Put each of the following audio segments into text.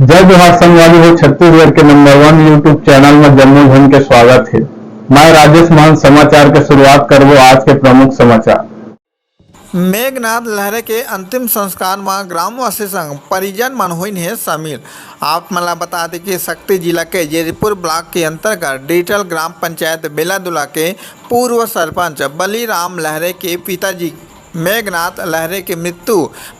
जय जोहार संगवारी हो। छत्तीसगढ़ के नंबर 1 यूट्यूब चैनल में जम्मू झन के स्वागत है। मैं राजेश मान समाचार के शुरुआत करबो आज के प्रमुख समाचार। मेघनाथ लहरे के अंतिम संस्कार में ग्रामवासी संग परिजन मन होइन हे शामिल। आप मला बता दें कि शक्ति जिला के जेरीपुर ब्लॉक के अंतर्गत डिजिटल ग्राम पंचायत बेलादुला के पूर्व सरपंच बलीराम लहरे के पिताजी मेघनाथ लहरे की मृत्यु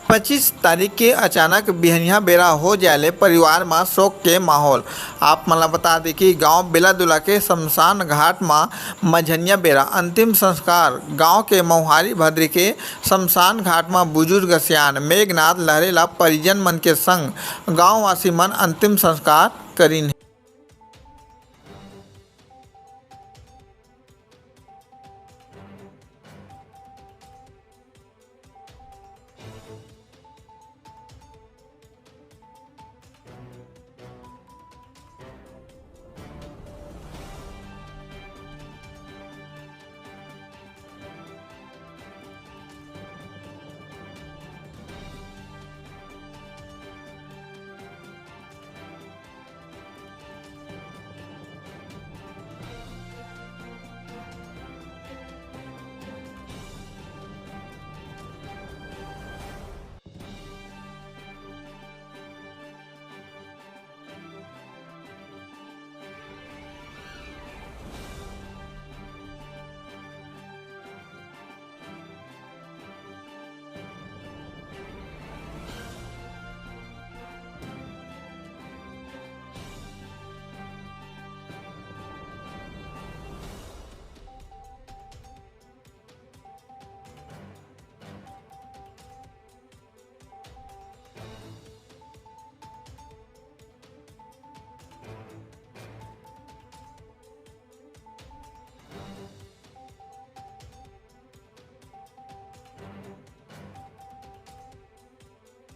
25 तारीख के अचानक बिहनिया बेरा हो जाए परिवार में शोक के माहौल। आप मला बता दें कि गांव बेलादुला के शमशान घाट में मझनिया बेरा अंतिम संस्कार गांव के मौहारी भद्री के शमशान घाट में बुजुर्ग सियान मेघनाथ लहरे ला परिजन मन के संग गाँववासी मन अंतिम संस्कार करीन।